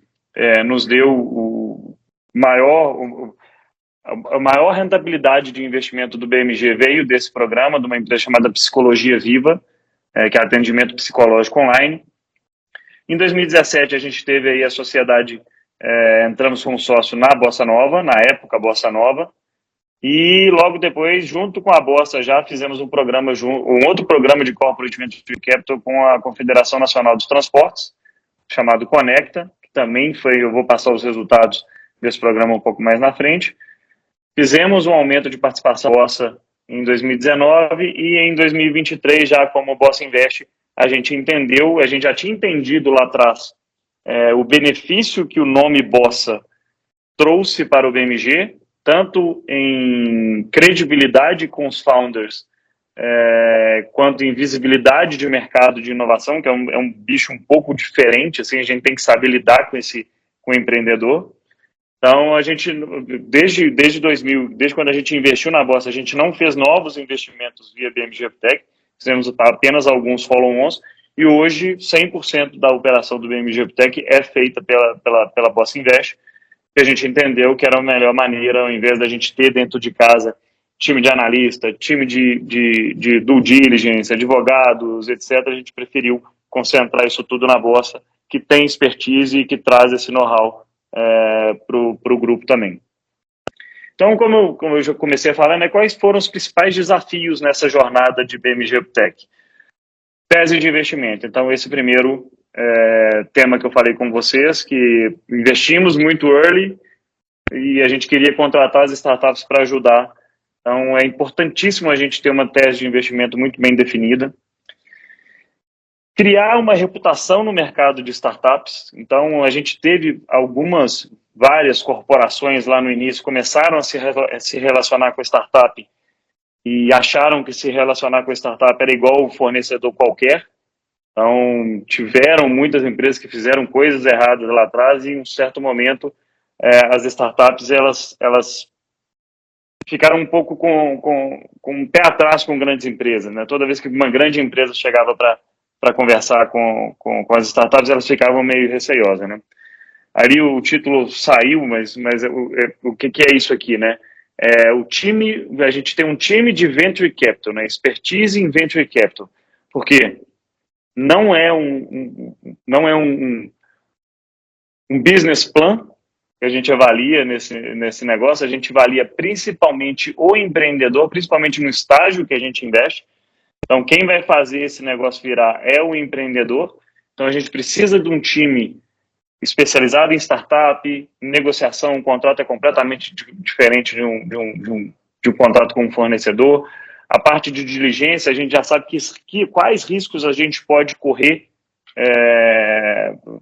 nos deu a maior rentabilidade de investimento do BMG veio desse programa, de uma empresa chamada Psicologia Viva, que é atendimento psicológico online. Em 2017, a gente teve aí a sociedade, entramos como sócio na Bossa Nova, na época Bossa Nova, e logo depois, junto com a Bossa, já fizemos um outro programa de Corporate Venture Capital com a Confederação Nacional dos Transportes, chamado Conecta, que também eu vou passar os resultados desse programa um pouco mais na frente. Fizemos um aumento de participação Bossa em 2019 e em 2023, já como Bossa Invest, a gente já tinha entendido lá atrás o benefício que o nome Bossa trouxe para o BMG, tanto em credibilidade com os founders, quanto em visibilidade de mercado de inovação, que é um bicho um pouco diferente, assim, a gente tem que saber lidar com o empreendedor. Então, a gente, desde quando a gente investiu na Bossa, a gente não fez novos investimentos via BMG Optec, fizemos apenas alguns follow-ons, e hoje 100% da operação do BMG Optec é feita pela Bossa Invest, que a gente entendeu que era a melhor maneira, ao invés da gente ter dentro de casa time de analista, time de due diligence, advogados, etc., a gente preferiu concentrar isso tudo na Bossa, que tem expertise e que traz esse know-how para o grupo também. Então, como eu já comecei a falar, né, quais foram os principais desafios nessa jornada de BMG Tech? Tese de investimento. Então, esse primeiro tema que eu falei com vocês, que investimos muito early e a gente queria contratar as startups para ajudar. Então, é importantíssimo a gente ter uma tese de investimento muito bem definida. Criar uma reputação no mercado de startups. Então, a gente teve várias corporações lá no início começaram a se relacionar com a startup e acharam que se relacionar com a startup era igual um fornecedor qualquer. Então, tiveram muitas empresas que fizeram coisas erradas lá atrás e, em um certo momento, as startups elas ficaram um pouco com um pé atrás com grandes empresas, né? Toda vez que uma grande empresa chegava para conversar com as startups, elas ficavam meio receiosas, né? Ali o título saiu, mas o que é isso aqui, né? A gente tem um time de Venture Capital, né? Expertise em Venture Capital. Por quê? Não é um business plan que a gente avalia nesse negócio, a gente avalia principalmente o empreendedor, principalmente no estágio que a gente investe. Então, quem vai fazer esse negócio virar é o empreendedor. Então, a gente precisa de um time especializado em startup, em negociação. O contrato é completamente diferente de um contrato com um fornecedor. A parte de diligência, a gente já sabe quais riscos a gente pode correr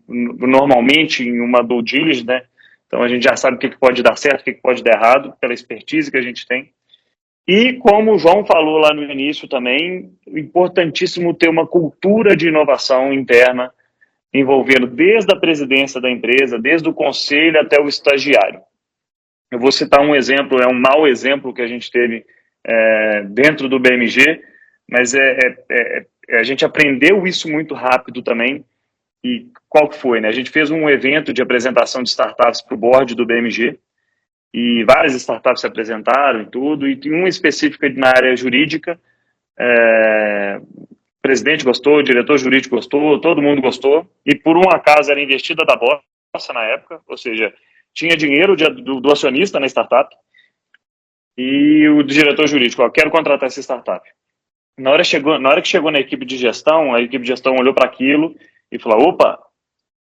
normalmente em uma due diligence, né? Então, a gente já sabe o que pode dar certo, o que pode dar errado, pela expertise que a gente tem. E, como o João falou lá no início também, importantíssimo ter uma cultura de inovação interna, envolvendo desde a presidência da empresa, desde o conselho até o estagiário. Eu vou citar um exemplo, é um mau exemplo que a gente teve dentro do BMG, mas a gente aprendeu isso muito rápido também. E qual que foi, né? A gente fez um evento de apresentação de startups para o board do BMG, e várias startups se apresentaram e tudo, e uma específica na área jurídica, o presidente gostou, o diretor jurídico gostou, todo mundo gostou, e por um acaso era investida da Bossa na época, ou seja, tinha dinheiro do acionista na startup, e o diretor jurídico, quero contratar essa startup. Na hora que chegou na equipe de gestão, a equipe de gestão olhou para aquilo e falou, opa,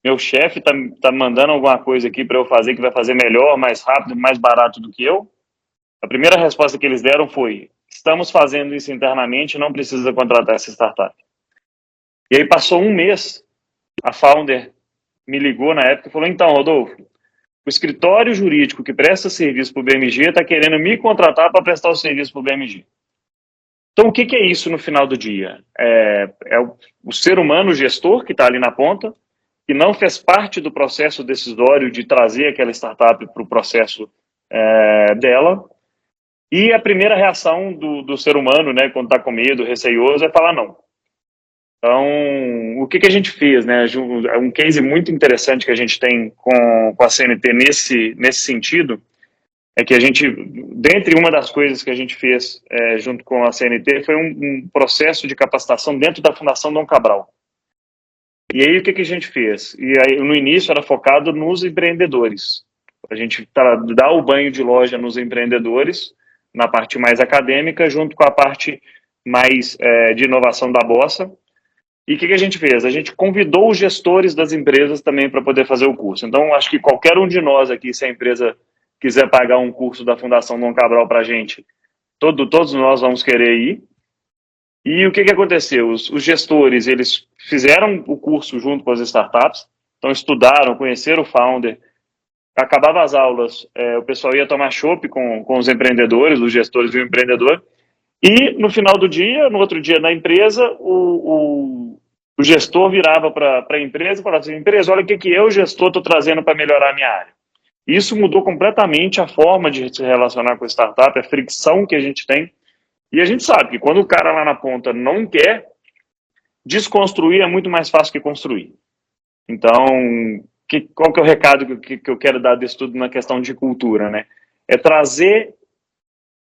meu chefe tá mandando alguma coisa aqui para eu fazer que vai fazer melhor, mais rápido, mais barato do que eu. A primeira resposta que eles deram foi, estamos fazendo isso internamente, não precisa contratar essa startup. E aí passou um mês, a founder me ligou na época e falou, então, Rodolfo, o escritório jurídico que presta serviço para o BMG está querendo me contratar para prestar o serviço para o BMG. Então, o que é isso no final do dia? É o ser humano, o gestor, que está ali na ponta, que não fez parte do processo decisório de trazer aquela startup para o processo dela. E a primeira reação do ser humano, né, quando está com medo, receioso, é falar não. Então, o que a gente fez? Né? Um case muito interessante que a gente tem com a CNT nesse sentido, é que a gente, dentre uma das coisas que a gente fez junto com a CNT, foi um processo de capacitação dentro da Fundação Dom Cabral. E aí, o que a gente fez? E aí, no início, era focado nos empreendedores. A gente dá o banho de loja nos empreendedores, na parte mais acadêmica, junto com a parte mais de inovação da Bossa. E o que a gente fez? A gente convidou os gestores das empresas também para poder fazer o curso. Então, acho que qualquer um de nós aqui, se a empresa quiser pagar um curso da Fundação Dom Cabral para a gente, todos nós vamos querer ir. E o que aconteceu? Os gestores, eles fizeram o curso junto com as startups, então estudaram, conheceram o founder, acabava as aulas, o pessoal ia tomar chopp com os empreendedores, os gestores e o empreendedor, e no final do dia, no outro dia na empresa, o gestor virava para a empresa e falava assim, empresa, olha o que eu, gestor, estou trazendo para melhorar a minha área. Isso mudou completamente a forma de se relacionar com a startup, a fricção que a gente tem. E a gente sabe que quando o cara lá na ponta não quer, desconstruir é muito mais fácil que construir. Então, qual que é o recado que eu quero dar disso tudo na questão de cultura, né? É trazer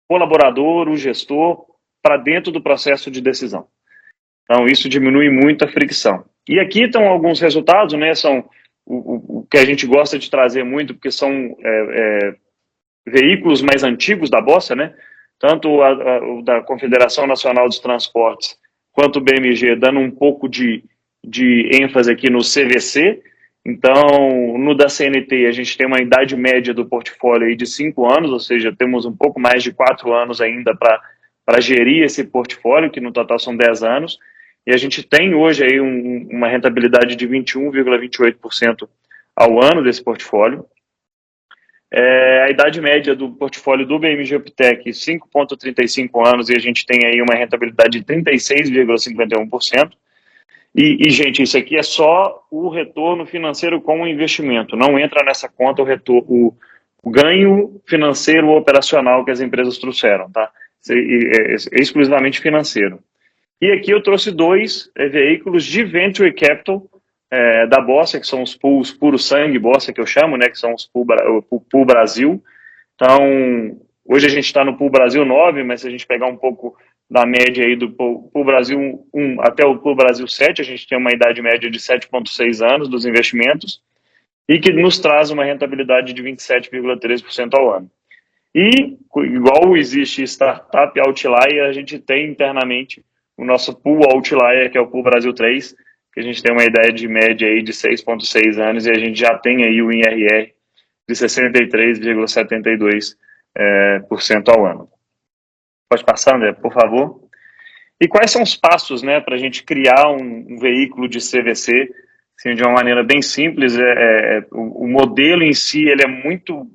colaborador, o gestor, para dentro do processo de decisão. Então, isso diminui muito a fricção. E aqui estão alguns resultados, né? São o que a gente gosta de trazer muito, porque são veículos mais antigos da Bossa, né? Tanto o da Confederação Nacional dos Transportes, quanto o BMG, dando um pouco de ênfase aqui no CVC. Então, no da CNT, a gente tem uma idade média do portfólio aí de 5 anos, ou seja, temos um pouco mais de 4 anos ainda para gerir esse portfólio, que no total são 10 anos. E a gente tem hoje aí uma rentabilidade de 21,28% ao ano desse portfólio. A idade média do portfólio do BMG Optec, 5,35 anos, e a gente tem aí uma rentabilidade de 36,51%. Gente, isso aqui é só o retorno financeiro com o investimento, não entra nessa conta o ganho financeiro operacional que as empresas trouxeram, tá? É exclusivamente financeiro. E aqui eu trouxe 2 veículos de Venture Capital da Bossa, que são os pools puro sangue Bossa, que eu chamo, né, que são os pool Brasil. Então, hoje a gente está no pool Brasil 9, mas se a gente pegar um pouco da média aí do pool Brasil 1 até o pool Brasil 7, a gente tem uma idade média de 7,6 anos dos investimentos e que nos traz uma rentabilidade de 27,3% ao ano. E, igual existe Startup Outlier, a gente tem internamente o nosso pool Outlier, que é o pool Brasil 3, que a gente tem uma ideia de média aí de 6,6 anos e a gente já tem aí o IRR de 63,72% ao ano. Pode passar, André, por favor. E quais são os passos, né, para a gente criar um veículo de CVC, assim, de uma maneira bem simples? O modelo em si ele é muito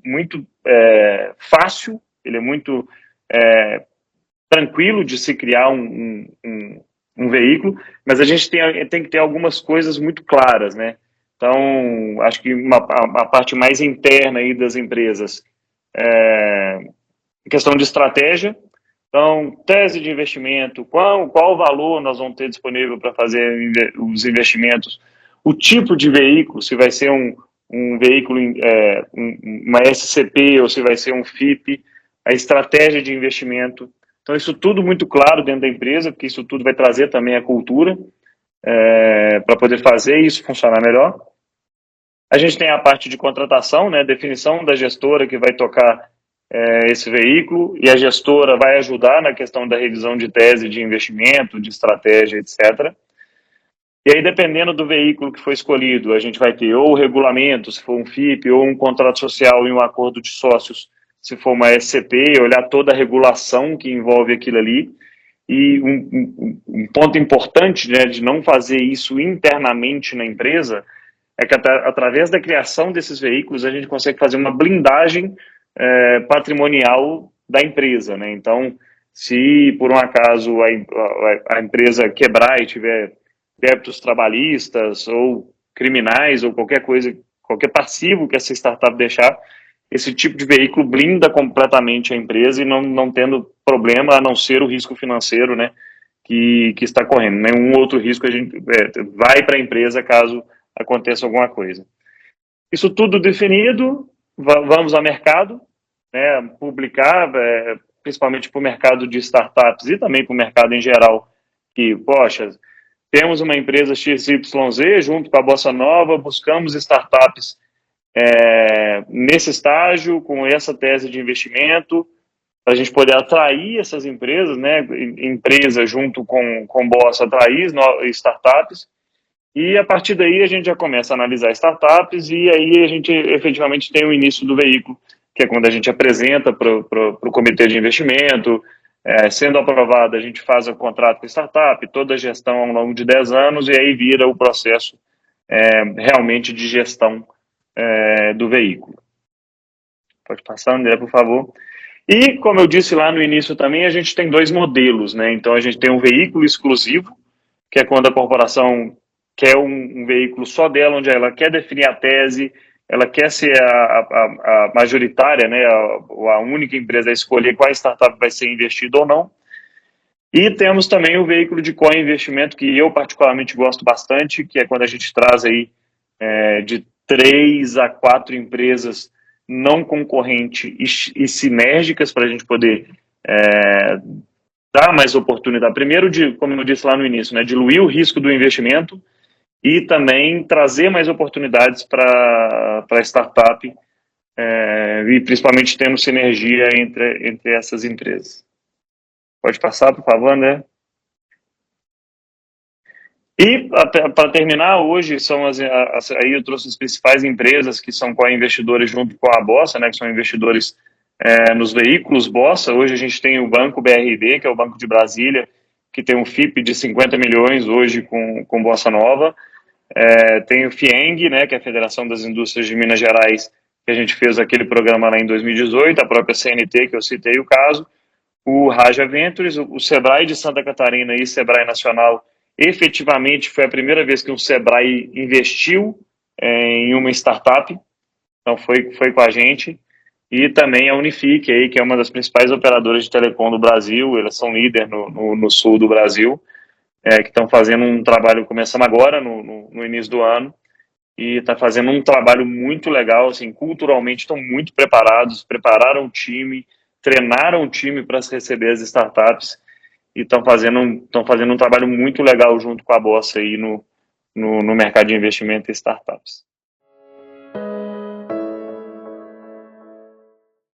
fácil, ele é muito tranquilo de se criar um veículo, mas a gente tem que ter algumas coisas muito claras, né? Então, acho que a parte mais interna aí das empresas questão de estratégia. Então, tese de investimento, qual o valor nós vamos ter disponível para fazer os investimentos, o tipo de veículo, se vai ser um veículo, uma SCP ou se vai ser um FIP, a estratégia de investimento. Então, isso tudo muito claro dentro da empresa, porque isso tudo vai trazer também a cultura para poder fazer isso funcionar melhor. A gente tem a parte de contratação, né, definição da gestora que vai tocar esse veículo, e a gestora vai ajudar na questão da revisão de tese de investimento, de estratégia, etc. E aí, dependendo do veículo que foi escolhido, a gente vai ter ou o regulamento, se for um FIP, ou um contrato social e um acordo de sócios, se for uma SCP, olhar toda a regulação que envolve aquilo ali. E um ponto importante, né, de não fazer isso internamente na empresa é que através da criação desses veículos a gente consegue fazer uma blindagem patrimonial da empresa, né? Então, se por um acaso a empresa quebrar e tiver débitos trabalhistas ou criminais ou qualquer coisa, qualquer passivo que essa startup deixar, esse tipo de veículo blinda completamente a empresa e não tendo problema a não ser o risco financeiro, né, que está correndo. Nenhum outro risco a gente vai para a empresa caso aconteça alguma coisa. Isso tudo definido, vamos ao mercado, né, publicar, principalmente para o mercado de startups e também para o mercado em geral, que, poxa, temos uma empresa XYZ junto com a Bossa Nova, buscamos startups nesse estágio, com essa tese de investimento, para a gente poder atrair essas empresas, né, empresa junto com Bossa, atrair startups, e a partir daí a gente já começa a analisar startups e aí a gente efetivamente tem o início do veículo, que é quando a gente apresenta para o comitê de investimento, sendo aprovado a gente faz o contrato com a startup, toda a gestão ao longo de 10 anos e aí vira o processo realmente de gestão do veículo. Pode passar, André, por favor. E, como eu disse lá no início também, a gente tem 2 modelos, né? Então, a gente tem um veículo exclusivo, que é quando a corporação quer um veículo só dela, onde ela quer definir a tese, ela quer ser a majoritária, né? A única empresa a escolher qual startup vai ser investida ou não. E temos também o veículo de co-investimento, que eu particularmente gosto bastante, que é quando a gente traz aí de 3 a 4 empresas não concorrentes e sinérgicas para a gente poder dar mais oportunidade. Primeiro, como eu disse lá no início, né, diluir o risco do investimento e também trazer mais oportunidades para a startup, e principalmente tendo sinergia entre essas empresas. Pode passar, por favor, André? E, para terminar, hoje são aí eu trouxe as principais empresas que são co-investidores junto com a Bossa, né, que são investidores nos veículos Bossa. Hoje a gente tem o Banco BRD, que é o Banco de Brasília, que tem um FIP de 50 milhões hoje com Bossa Nova. Tem o FIENG, né, que é a Federação das Indústrias de Minas Gerais, que a gente fez aquele programa lá em 2018, a própria CNT, que eu citei o caso, o Raja Ventures, o Sebrae de Santa Catarina e o Sebrae Nacional. Efetivamente foi a primeira vez que um Sebrae investiu em uma startup, então foi com a gente. E também a Unifique, aí, que é uma das principais operadoras de telecom do Brasil, elas são líder no sul do Brasil, que estão fazendo um trabalho, começamos agora, no início do ano, e está fazendo um trabalho muito legal, assim, culturalmente estão muito preparados, prepararam o time, treinaram o time para receber as startups, e estão fazendo um trabalho muito legal junto com a Bossa aí no mercado de investimento e startups.